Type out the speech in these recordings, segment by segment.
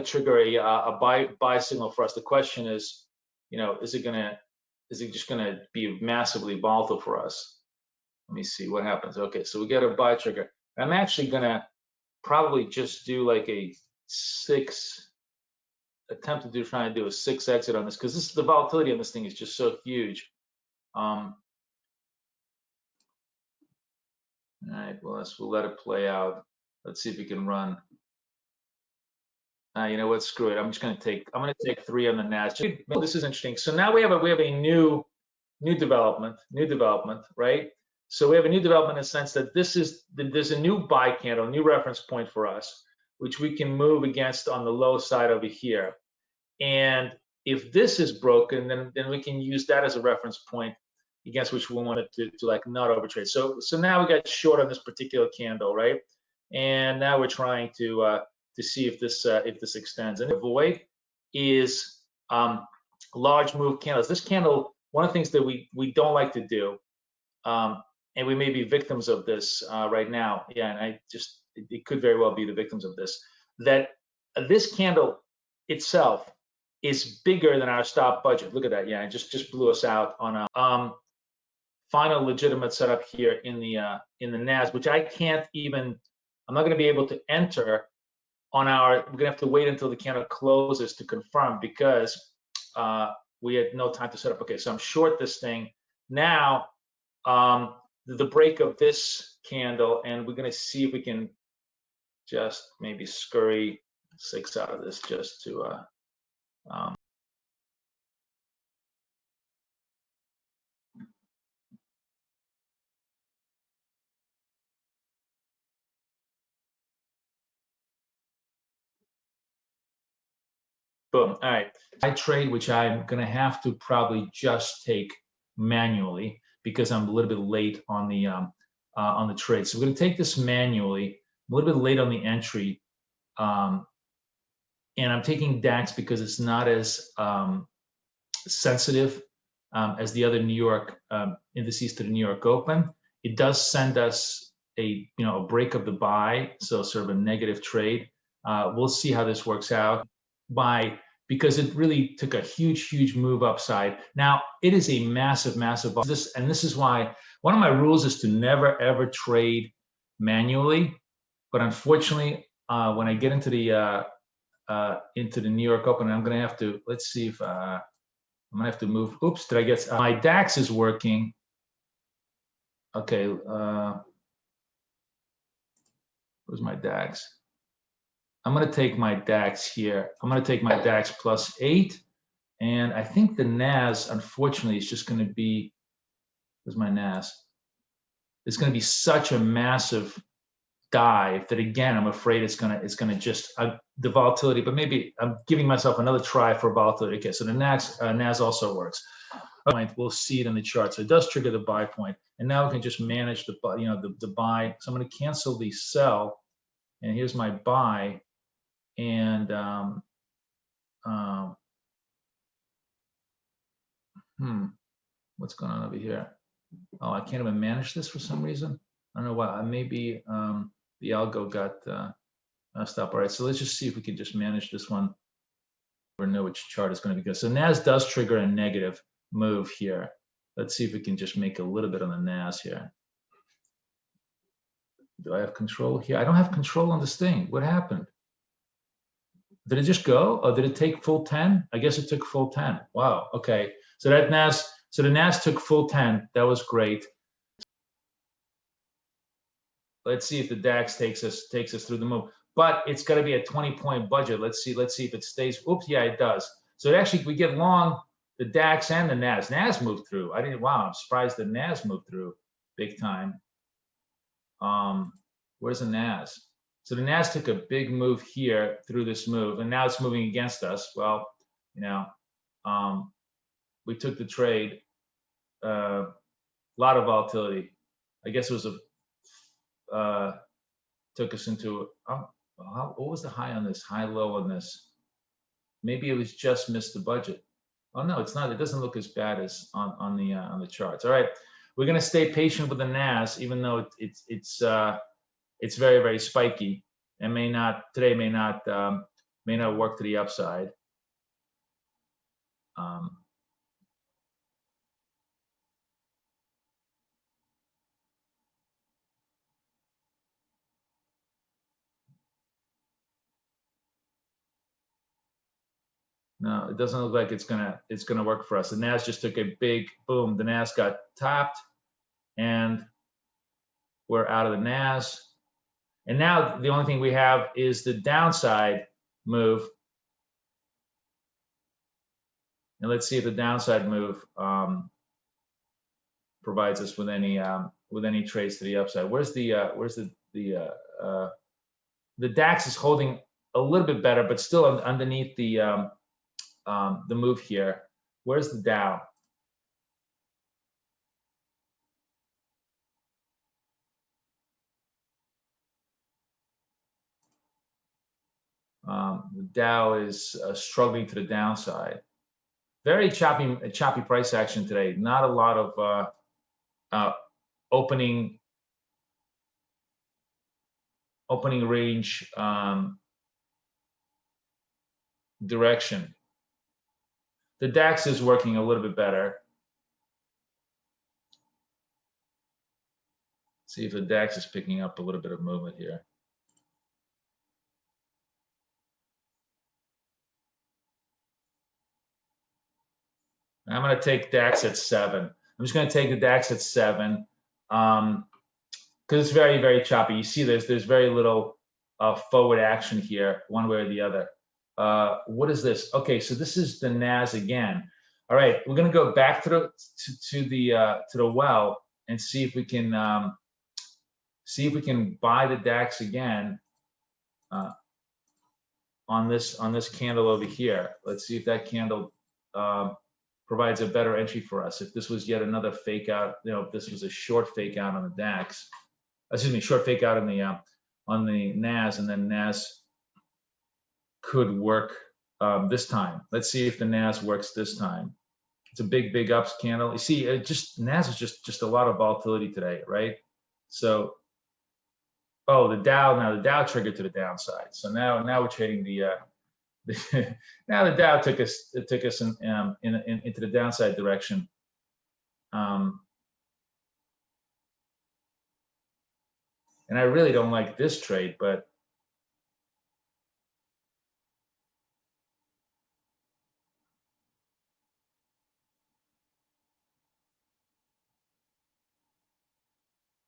trigger a buy signal for us. The question is, is it just gonna be massively volatile for us? Let me see what happens. Okay, so we get a buy trigger. I'm actually gonna probably just do like a trying to do a 6 exit on this, because the volatility on this thing is just so huge. All right, well, we'll let it play out. Let's see if we can run. You know what? Screw it. I'm gonna take 3 on the NAS. This is interesting. So now we have a new development, right? So we have a new development in the sense that there's a new buy candle, new reference point for us, which we can move against on the low side over here. And if this is broken, then we can use that as a reference point against which we want it to like not overtrade. So now we got short on this particular candle, right? And now we're trying to see if this extends. And avoid is large move candles. This candle, one of the things that we don't like to do, and we may be victims of this right now. Yeah, and it could very well be the victims of this. That this candle itself is bigger than our stop budget. Look at that. Yeah, it just blew us out on a final legitimate setup here in the NAS, which I can't even. I'm not going to be able to enter on our. We're going to have to wait until the candle closes to confirm, because we had no time to set up. Okay, so I'm short this thing now. The break of this candle, and we're going to see if we can just maybe scurry 6 out of this just to boom. All right, I trade, which I'm going to have to probably just take manually because I'm a little bit late on the trade. So we're going to take this manually. I'm a little bit late on the entry, and I'm taking DAX because it's not as sensitive as the other New York indices to the New York Open. It does send us a break of the buy, so sort of a negative trade. We'll see how this works out because it really took a huge move upside. Now it is a massive this is why one of my rules is to never ever trade manually. But unfortunately, when I get into the New York Open, I'm going to have to, let's see if I'm going to have to move. Oops, did I get my DAX is working? Okay, where's my DAX? I'm going to take my DAX here. I'm going to take my DAX +8, and I think the NAS, unfortunately, is just going to be. Where's my NAS? It's going to be such a massive dive that, again, I'm afraid it's gonna just the volatility. But maybe I'm giving myself another try for volatility. Okay, so the NAS also works. We'll see it in the chart. So it does trigger the buy point, and now we can just manage the buy. So I'm going to cancel the sell, and here's my buy. And what's going on over here? Oh, I can't even manage this for some reason. I don't know why. Maybe the algo got messed up. All right, so let's just see if we can just manage this one. Or know which chart is going to be good. So NAS does trigger a negative move here. Let's see if we can just make a little bit on the NAS here. Do I have control here? I don't have control on this thing. What happened? Did it just go? Or did it take full 10? I guess it took full 10. Wow. Okay. So the NAS took full 10. That was great. Let's see if the DAX takes us through the move. But it's got to be a 20-point budget. Let's see if it stays. Oops, yeah, it does. So actually, we get long the DAX and the NAS. NAS moved through. Wow, I'm surprised the NAS moved through big time. Where's the NAS? So the NAS took a big move here through this move, and now it's moving against us. Well, we took the trade. A lot of volatility. I guess it was took us into. What was the high on this? High, low on this? Maybe it was just missed the budget. Oh no, it's not. It doesn't look as bad as on the charts. All right, we're gonna stay patient with the NAS, even though it's very spiky, and may not may not work to the upside. No, it doesn't look like it's gonna work for us. The NAS just took a big boom. The NAS got topped, and we're out of the NAS. And now the only thing we have is the downside move. And let's see if the downside move provides us with any trades to the upside. Where's the DAX is holding a little bit better, but still underneath the move here. Where's the Dow? The Dow is struggling to the downside. Very choppy price action today. Not a lot of opening range direction. The DAX is working a little bit better. See if the DAX is picking up a little bit of movement here. I'm going to take DAX at 7. I'm just going to take the DAX at 7 because it's very, very choppy. You see there's very little forward action here, one way or the other. What is this? Okay, so this is the NAS again. All right, we're going to go back to the well and see if we can buy the DAX again on this candle over here. Let's see if that candle provides a better entry for us. If this was yet another fake out, if this was a short fake out on the DAX, excuse me, short fake out on the NAS, and then NAS could work this time. Let's see if the NAS works this time. It's a big ups candle. You see, NAS is just a lot of volatility today, right? So, oh, the Dow triggered to the downside. So now we're trading now the Dow took us into the downside direction. And I really don't like this trade, but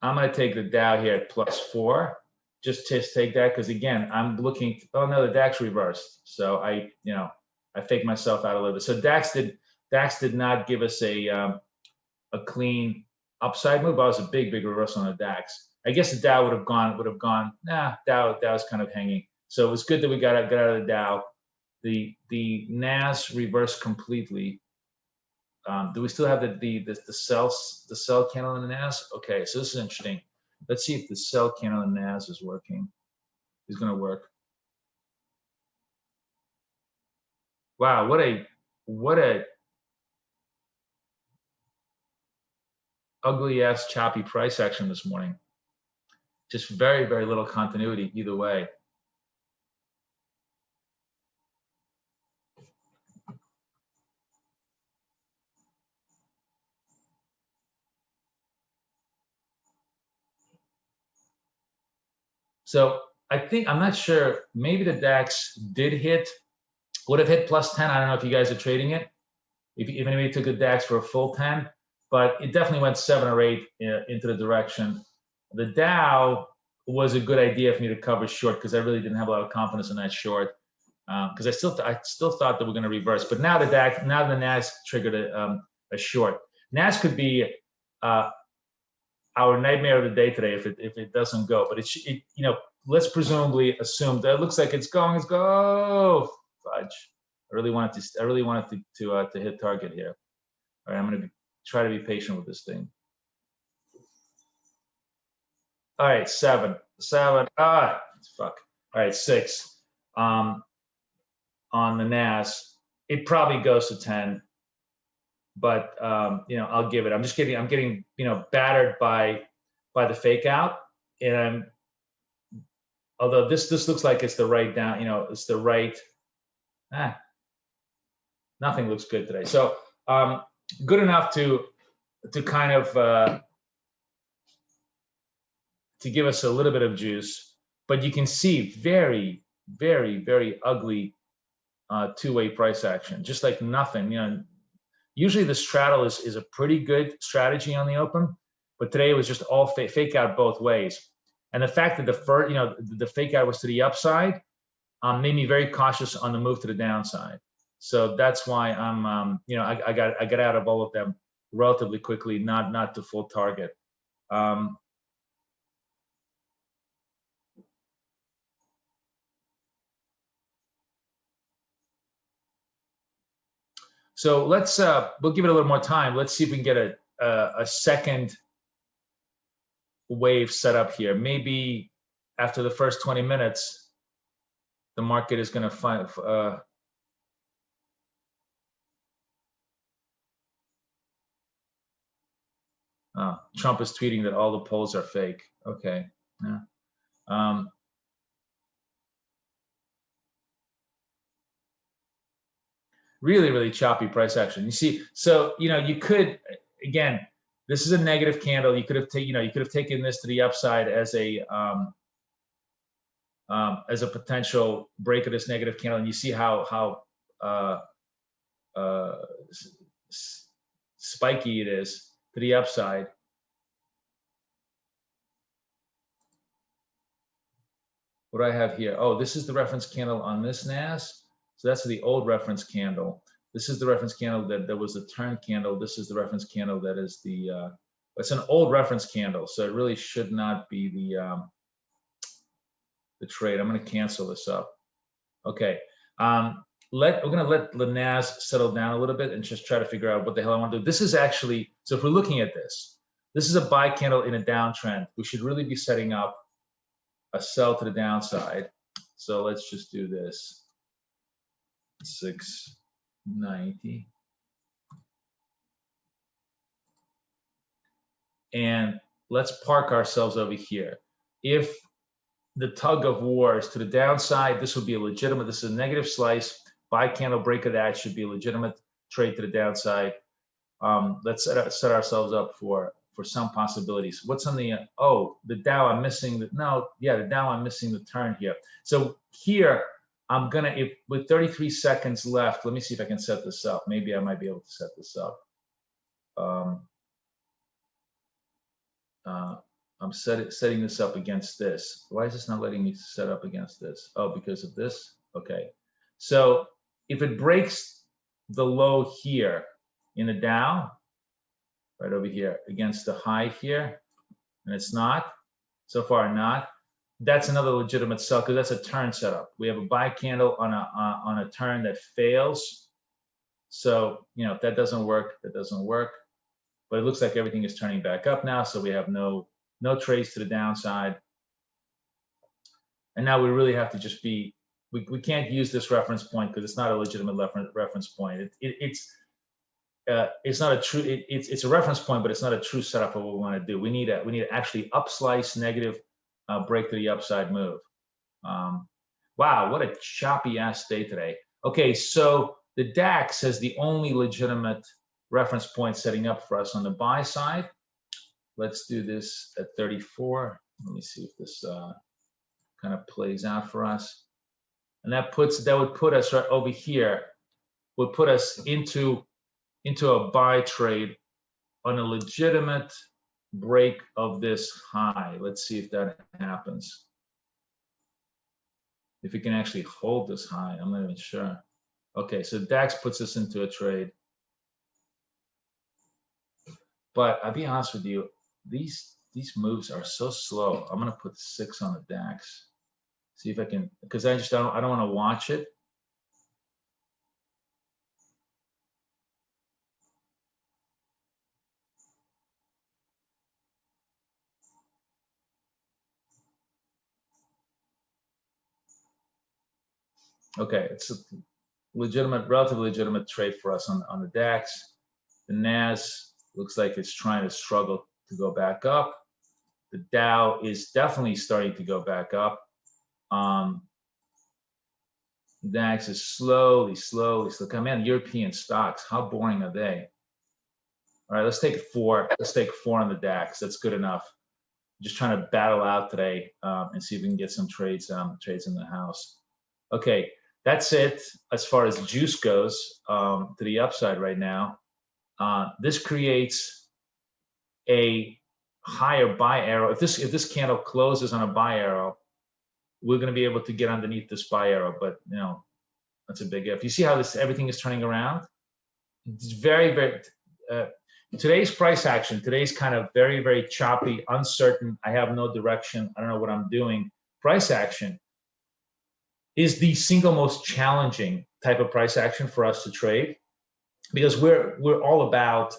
I'm going to take the Dow here at +4. Just to take that, because again, I'm looking. Oh no, the DAX reversed. So I faked myself out a little bit. So DAX did not give us a clean upside move. But it was a big reversal on the DAX. I guess the Dow would have gone. Nah, Dow's kind of hanging. So it was good that we got out of the Dow. The NAS reversed completely. Do we still have the sell candle in the NAS? Okay, so this is interesting. Let's see if the sell candle in the NAS is working. Is going to work. Wow, what a ugly ass choppy price action this morning. Just very, very little continuity either way. So I'm not sure, maybe the DAX would have hit +10. I don't know if you guys are trading it. If anybody took the DAX for a full 10, but it definitely went 7 or 8 into the direction. The Dow was a good idea for me to cover short because I really didn't have a lot of confidence in that short because I still thought that we're going to reverse. But now the NAS triggered a short. NAS could be our nightmare of the day today if it doesn't go. But let's presumably assume that it looks like it's going. Oh, fudge! I really wanted to hit target here. All right, I'm going to try to be patient with this thing. All right, 7. Fuck. All right, 6. On the NAS, it probably goes to 10. But I'll give it. I'm getting battered by the fake out, and although this looks like it's the right down, it's the right, nothing looks good today. So good enough to kind of to give us a little bit of juice, but you can see very, very, very ugly two-way price action, just like nothing. Usually the straddle is a pretty good strategy on the open, but today it was just all fake out both ways. And the fact that the fake out was to the upside made me very cautious on the move to the downside. So that's why I'm, I got out of all of them relatively quickly, not to full target. So let's we'll give it a little more time. Let's see if we can get a second wave set up here. Maybe after the first 20 minutes, the market is going to find. Trump is tweeting that all the polls are fake. Okay. Yeah. Really, really choppy price action. You see, so you could, again, this is a negative candle. You could have taken this to the upside as a potential break of this negative candle, and you see how spiky it is to the upside. What do I have here? Oh, this is the reference candle on this NAS. So that's the old reference candle. This is the reference candle that was the turn candle. This is the reference candle that is the, it's an old reference candle. So it really should not be the trade. I'm going to cancel this up. Okay. We're going to let the NAS settle down a little bit and just try to figure out what the hell I want to do. This is actually, so if we're looking at this is a buy candle in a downtrend. We should really be setting up a sell to the downside. So let's just do this. 690. And let's park ourselves over here. If the tug of war is to the downside, this would be a legitimate, this is a negative slice, buy candle break of that should be a legitimate trade to the downside. Let's set ourselves up for some possibilities. What's on the, the Dow, I'm missing the Dow, I'm missing the turn here. So here, I'm gonna, with 33 seconds left, let me see if I can set this up. Maybe I might be able to set this up. I'm setting this up against this. Why is this not letting me set up against this? Oh, because of this? Okay. So if it breaks the low here in the Dow, right over here, against the high here, and it's not, so far not, that's another legitimate sell because that's a turn setup. We have a buy candle on a turn that fails. So, if that doesn't work, that doesn't work. But it looks like everything is turning back up now, so we have no trades to the downside. And now we really have to just be, we can't use this reference point because it's not a legitimate reference point. It's not a true, it's a reference point, but it's not a true setup of what we want to do. We need to actually up slice negative, break to the upside move. Wow, what a choppy ass day today. Okay, so the DAX has the only legitimate reference point setting up for us on the buy side. Let's do this at 34. Let me see if this kind of plays out for us. And that would put us right over here, would put us into a buy trade on a legitimate break of this high. Let's see if that happens. If we can actually hold this high, I'm not even sure. Okay, so DAX puts us into a trade. But I'll be honest with you, these moves are so slow. I'm gonna put 6 on the DAX. See if I can, because I don't want to watch it. Okay, it's a legitimate, relatively legitimate trade for us on the DAX. The NAS looks like it's trying to struggle to go back up. The Dow is definitely starting to go back up. DAX is slowly come in. European stocks, how boring are they? All right, let's take 4. Let's take 4 on the DAX. That's good enough. Just trying to battle out today and see if we can get some trades in the house. Okay, that's it as far as juice goes to the upside right now. This creates a higher buy arrow. If this candle closes on a buy arrow, we're going to be able to get underneath this buy arrow. But you know, that's a big if. You see how everything is turning around? It's very today's price action, today's kind of very choppy, uncertain. I have no direction. I don't know what I'm doing. Price action is the single most challenging type of price action for us to trade, because we're all about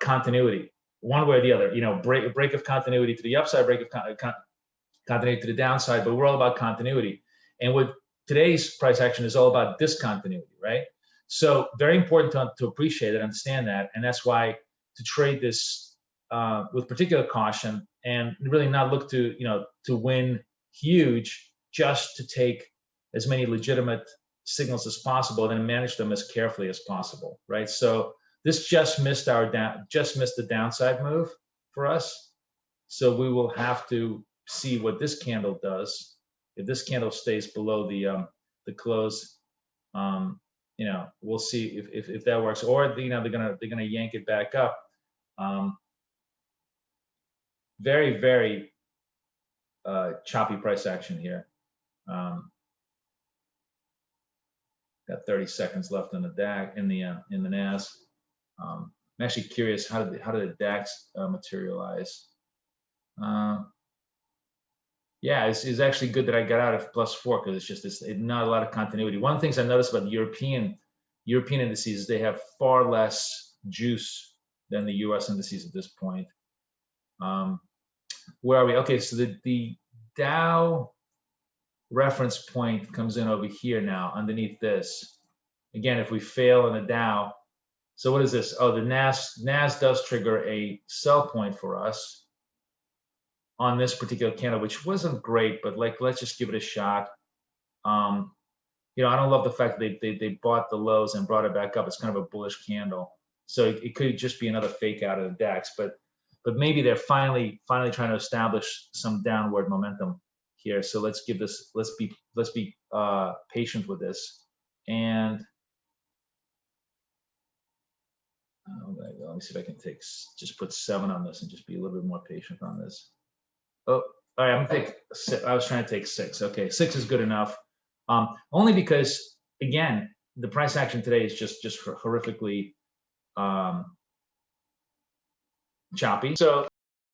continuity, one way or the other. You know, break of continuity to the upside, break of continuity to the downside, but we're all about continuity. And with today's price action is all about discontinuity, right? So very important to appreciate and understand that, and that's why to trade this with particular caution and really not look to to win huge, just to take as many legitimate signals as possible and manage them as carefully as possible, right? So this just missed the downside move for us. So we will have to see what this candle does. If this candle stays below the close, you know, we'll see if that works, or you know, they're gonna yank it back up. Very choppy price action here. Got 30 seconds left in the DAX, in the NAS. I'm actually curious how did the DAX materialize. Yeah, it's actually good that I got out of +4, because it's not a lot of continuity. One of the things I noticed about the European indices is they have far less juice than the US indices at this point. Where are we? Okay, so the Dow reference point comes in over here now, underneath this. Again, if we fail in the Dow, so what is this? Oh, the NAS does trigger a sell point for us on this particular candle, which wasn't great, but like, let's just give it a shot. You know, I don't love the fact that they bought the lows and brought it back up. It's kind of a bullish candle, so it could just be another fake out of the DAX, but maybe they're finally trying to establish some downward momentum here. So let's give this, let's be patient with this. And let me see if I can just put 7 on this and just be a little bit more patient on this. Oh, all right, I'm gonna take 6. I was trying to take 6. Okay, 6 is good enough. Only because, again, the price action today is just horrifically choppy. So